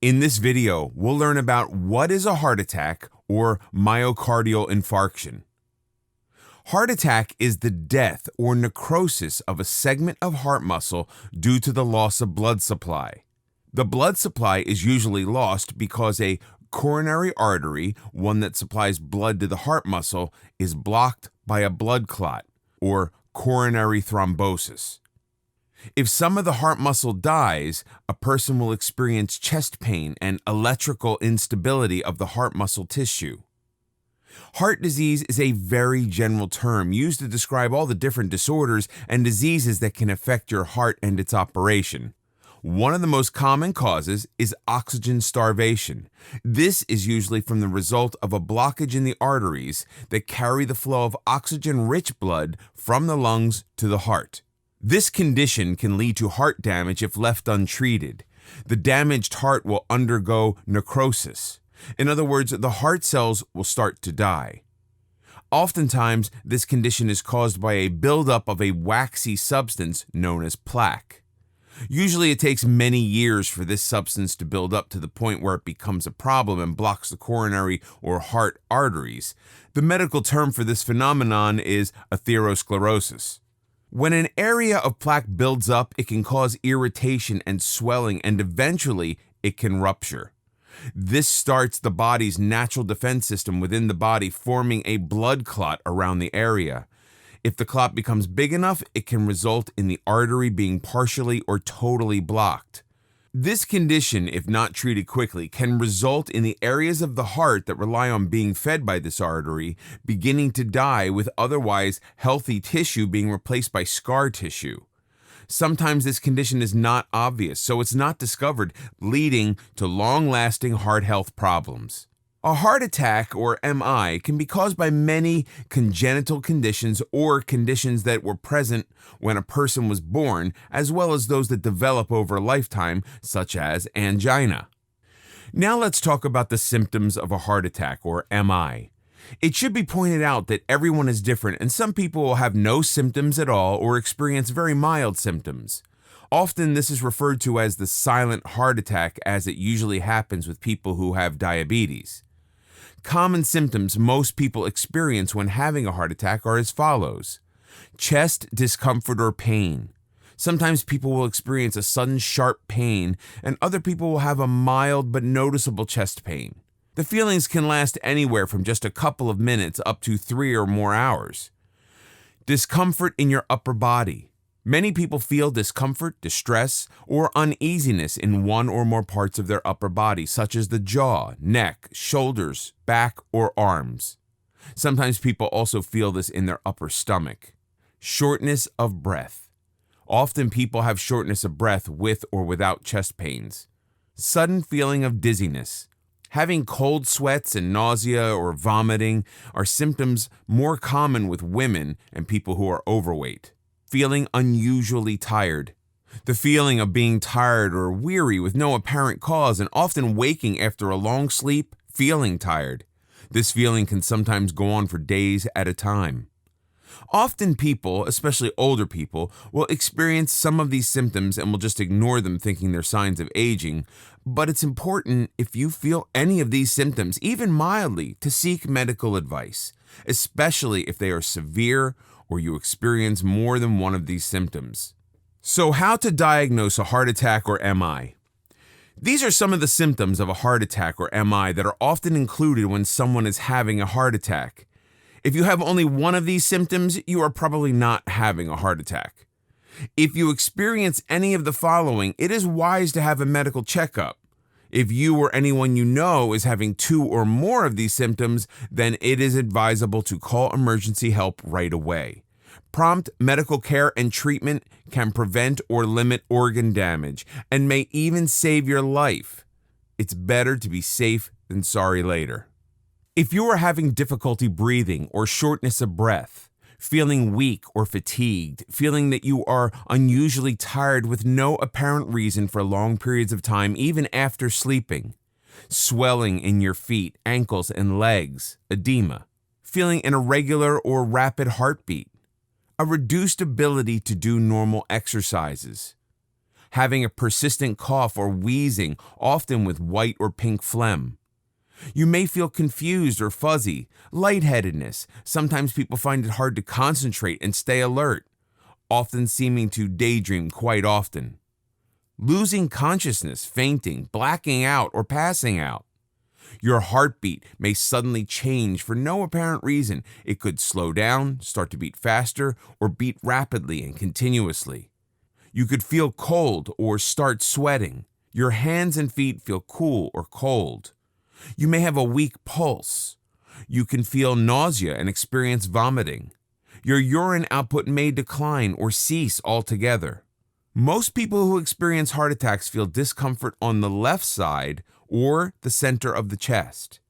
In this video, we'll learn about what is a heart attack or myocardial infarction. Heart attack is the death or necrosis of a segment of heart muscle due to the loss of blood supply. The blood supply is usually lost because a coronary artery, one that supplies blood to the heart muscle, is blocked by a blood clot or coronary thrombosis. If some of the heart muscle dies, a person will experience chest pain and electrical instability of the heart muscle tissue. Heart disease is a very general term used to describe all the different disorders and diseases that can affect your heart and its operation. One of the most common causes is oxygen starvation. This is usually from the result of a blockage in the arteries that carry the flow of oxygen-rich blood from the lungs to the heart. This condition can lead to heart damage if left untreated. The damaged heart will undergo necrosis. In other words, the heart cells will start to die. Oftentimes, this condition is caused by a buildup of a waxy substance known as plaque. Usually it takes many years for this substance to build up to the point where it becomes a problem and blocks the coronary or heart arteries. The medical term for this phenomenon is atherosclerosis. When an area of plaque builds up, it can cause irritation and swelling, and eventually it can rupture. This starts the body's natural defense system within the body forming a blood clot around the area. If the clot becomes big enough, it can result in the artery being partially or totally blocked. This condition, if not treated quickly, can result in the areas of the heart that rely on being fed by this artery beginning to die, with otherwise healthy tissue being replaced by scar tissue. Sometimes this condition is not obvious, so it's not discovered, leading to long-lasting heart health problems. A heart attack, or MI, can be caused by many congenital conditions or conditions that were present when a person was born, as well as those that develop over a lifetime, such as angina. Now let's talk about the symptoms of a heart attack, or MI. It should be pointed out that everyone is different, and some people will have no symptoms at all or experience very mild symptoms. Often this is referred to as the silent heart attack, as it usually happens with people who have diabetes. Common symptoms most people experience when having a heart attack are as follows: chest discomfort or pain. Sometimes people will experience a sudden sharp pain, and other people will have a mild but noticeable chest pain. The feelings can last anywhere from just a couple of minutes up to 3 or more hours. Discomfort in your upper body. Many people feel discomfort, distress, or uneasiness in one or more parts of their upper body, such as the jaw, neck, shoulders, back, or arms. Sometimes people also feel this in their upper stomach. Shortness of breath. Often people have shortness of breath with or without chest pains. Sudden feeling of dizziness. Having cold sweats and nausea or vomiting are symptoms more common with women and people who are overweight. Feeling unusually tired. The feeling of being tired or weary with no apparent cause, and often waking after a long sleep, feeling tired. This feeling can sometimes go on for days at a time. Often people, especially older people, will experience some of these symptoms and will just ignore them thinking they're signs of aging, but it's important, if you feel any of these symptoms, even mildly, to seek medical advice, especially if they are severe or you experience more than one of these symptoms. So how to diagnose a heart attack or MI? These are some of the symptoms of a heart attack or MI that are often included when someone is having a heart attack. If you have only one of these symptoms, you are probably not having a heart attack. If you experience any of the following, it is wise to have a medical checkup. If you or anyone you know is having 2 or more of these symptoms, then it is advisable to call emergency help right away. Prompt medical care and treatment can prevent or limit organ damage and may even save your life. It's better to be safe than sorry later. If you are having difficulty breathing or shortness of breath, feeling weak or fatigued, feeling that you are unusually tired with no apparent reason for long periods of time, even after sleeping, swelling in your feet, ankles, and legs, edema, feeling an irregular or rapid heartbeat, a reduced ability to do normal exercises, having a persistent cough or wheezing, often with white or pink phlegm. You may feel confused or fuzzy, lightheadedness. Sometimes people find it hard to concentrate and stay alert, often seeming to daydream quite often. Losing consciousness, fainting, blacking out, or passing out. Your heartbeat may suddenly change for no apparent reason. It could slow down, start to beat faster, or beat rapidly and continuously. You could feel cold or start sweating. Your hands and feet feel cool or cold. You may have a weak pulse. You can feel nausea and experience vomiting. Your urine output may decline or cease altogether. Most people who experience heart attacks feel discomfort on the left side or the center of the chest.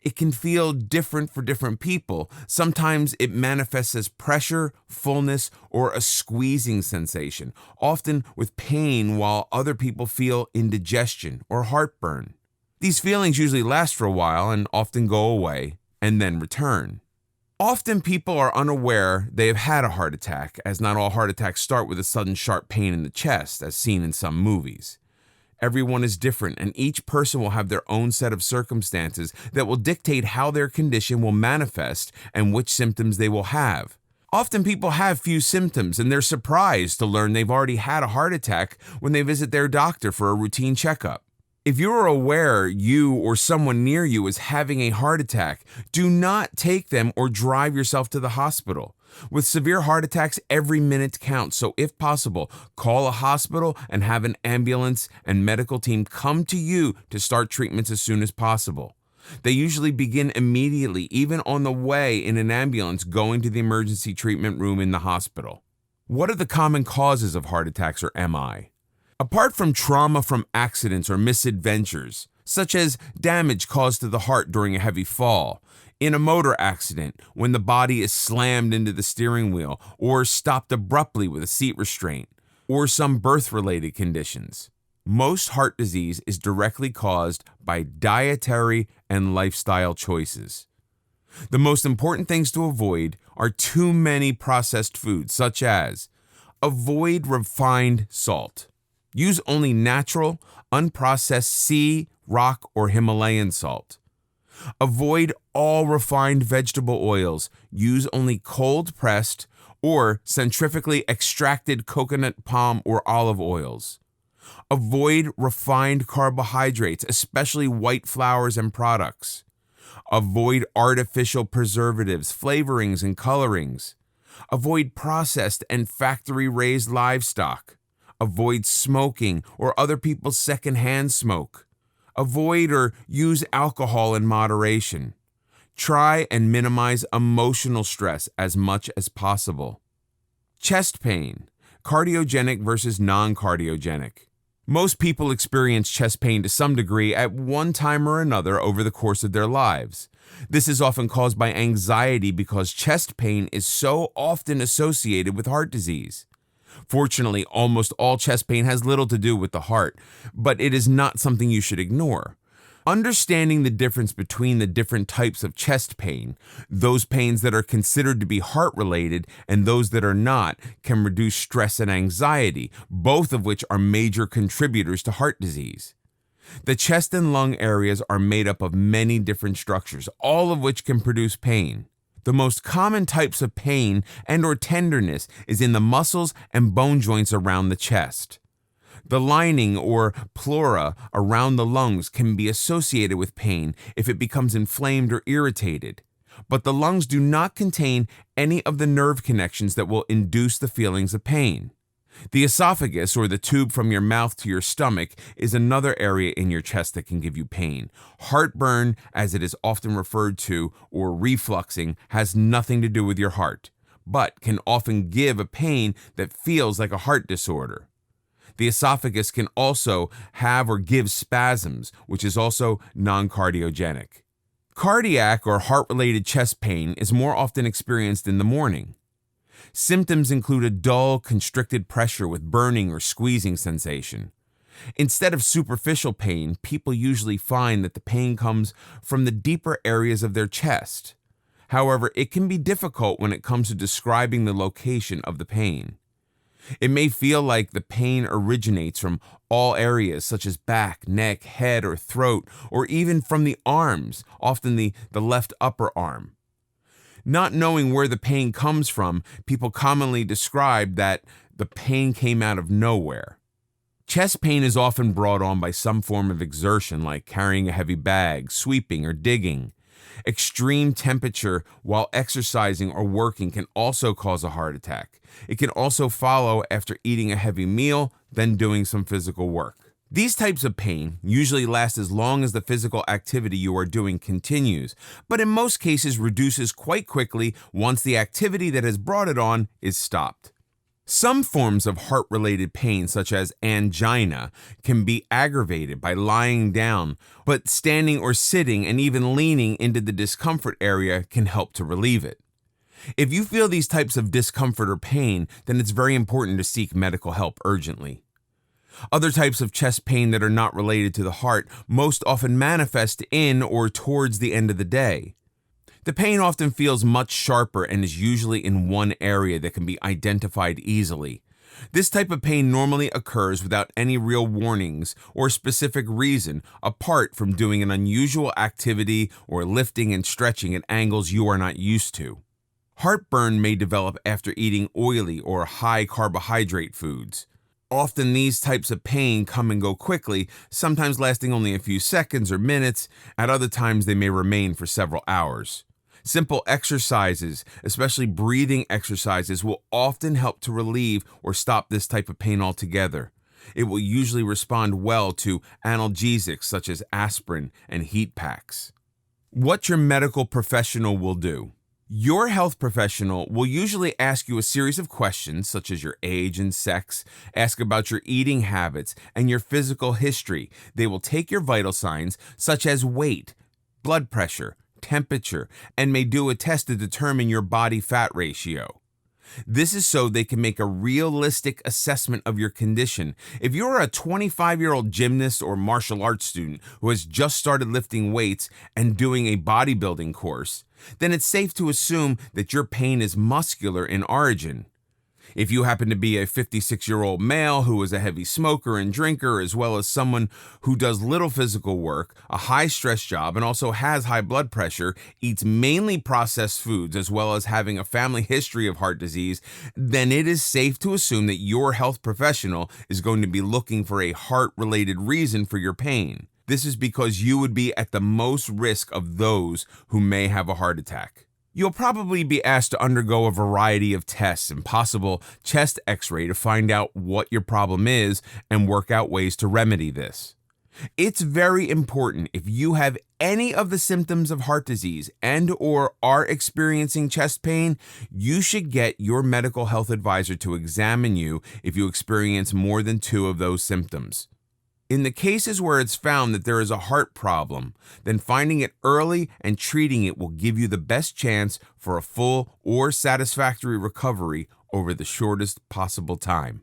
It can feel different for different people. Sometimes it manifests as pressure, fullness, or a squeezing sensation, often with pain, while other people feel indigestion or heartburn. These feelings usually last for a while and often go away and then return. Often people are unaware they have had a heart attack, as not all heart attacks start with a sudden sharp pain in the chest, as seen in some movies. Everyone is different, and each person will have their own set of circumstances that will dictate how their condition will manifest and which symptoms they will have. Often people have few symptoms, and they're surprised to learn they've already had a heart attack when they visit their doctor for a routine checkup. If you are aware you or someone near you is having a heart attack, do not take them or drive yourself to the hospital. With severe heart attacks, every minute counts, so if possible, call a hospital and have an ambulance and medical team come to you to start treatments as soon as possible. They usually begin immediately, even on the way in an ambulance going to the emergency treatment room in the hospital. What are the common causes of heart attacks, or MI? Apart from trauma from accidents or misadventures, such as damage caused to the heart during a heavy fall, in a motor accident when the body is slammed into the steering wheel or stopped abruptly with a seat restraint, or some birth-related conditions, most heart disease is directly caused by dietary and lifestyle choices. The most important things to avoid are too many processed foods, such as avoid refined salt. Use only natural, unprocessed sea, rock, or Himalayan salt. Avoid all refined vegetable oils. Use only cold-pressed or centrifugally extracted coconut, palm, or olive oils. Avoid refined carbohydrates, especially white flours and products. Avoid artificial preservatives, flavorings, and colorings. Avoid processed and factory-raised livestock. Avoid smoking or other people's secondhand smoke. Avoid or use alcohol in moderation. Try and minimize emotional stress as much as possible. Chest pain, cardiogenic versus non-cardiogenic. Most people experience chest pain to some degree at one time or another over the course of their lives. This is often caused by anxiety because chest pain is so often associated with heart disease. Fortunately, almost all chest pain has little to do with the heart, but it is not something you should ignore. Understanding the difference between the different types of chest pain, those pains that are considered to be heart-related and those that are not, can reduce stress and anxiety, both of which are major contributors to heart disease. The chest and lung areas are made up of many different structures, all of which can produce pain. The most common types of pain and/or tenderness is in the muscles and bone joints around the chest. The lining or pleura around the lungs can be associated with pain if it becomes inflamed or irritated, but the lungs do not contain any of the nerve connections that will induce the feelings of pain. The esophagus, or the tube from your mouth to your stomach, is another area in your chest that can give you pain. Heartburn, as it is often referred to, or refluxing, has nothing to do with your heart, but can often give a pain that feels like a heart disorder. The esophagus can also have or give spasms, which is also non-cardiogenic. Cardiac or heart-related chest pain is more often experienced in the morning. Symptoms include a dull, constricted pressure with burning or squeezing sensation. Instead of superficial pain, people usually find that the pain comes from the deeper areas of their chest. However, it can be difficult when it comes to describing the location of the pain. It may feel like the pain originates from all areas such as back, neck, head, or throat, or even from the arms, often the left upper arm. Not knowing where the pain comes from, people commonly describe that the pain came out of nowhere. Chest pain is often brought on by some form of exertion like carrying a heavy bag, sweeping, or digging. Extreme temperature while exercising or working can also cause a heart attack. It can also follow after eating a heavy meal, then doing some physical work. These types of pain usually last as long as the physical activity you are doing continues, but in most cases reduces quite quickly once the activity that has brought it on is stopped. Some forms of heart-related pain, such as angina, can be aggravated by lying down, but standing or sitting and even leaning into the discomfort area can help to relieve it. If you feel these types of discomfort or pain, then it's very important to seek medical help urgently. Other types of chest pain that are not related to the heart most often manifest in or towards the end of the day. The pain often feels much sharper and is usually in one area that can be identified easily. This type of pain normally occurs without any real warnings or specific reason apart from doing an unusual activity or lifting and stretching at angles you are not used to. Heartburn may develop after eating oily or high carbohydrate foods. Often these types of pain come and go quickly, sometimes lasting only a few seconds or minutes. At other times they may remain for several hours. Simple exercises, especially breathing exercises, will often help to relieve or stop this type of pain altogether. It will usually respond well to analgesics such as aspirin and heat packs. What your medical professional will do. Your health professional will usually ask you a series of questions such as your age and sex, ask about your eating habits and your physical history. They will take your vital signs such as weight, blood pressure, temperature, and may do a test to determine your body fat ratio. This is so they can make a realistic assessment of your condition. If you're a 25-year-old gymnast or martial arts student who has just started lifting weights and doing a bodybuilding course, then it's safe to assume that your pain is muscular in origin. If you happen to be a 56-year-old male who is a heavy smoker and drinker, as well as someone who does little physical work, a high-stress job, and also has high blood pressure, eats mainly processed foods, as well as having a family history of heart disease, then it is safe to assume that your health professional is going to be looking for a heart-related reason for your pain. This is because you would be at the most risk of those who may have a heart attack. You'll probably be asked to undergo a variety of tests and possible chest x-ray to find out what your problem is and work out ways to remedy this. It's very important if you have any of the symptoms of heart disease and or are experiencing chest pain, you should get your medical health advisor to examine you if you experience more than 2 of those symptoms. In the cases where it's found that there is a heart problem, then finding it early and treating it will give you the best chance for a full or satisfactory recovery over the shortest possible time.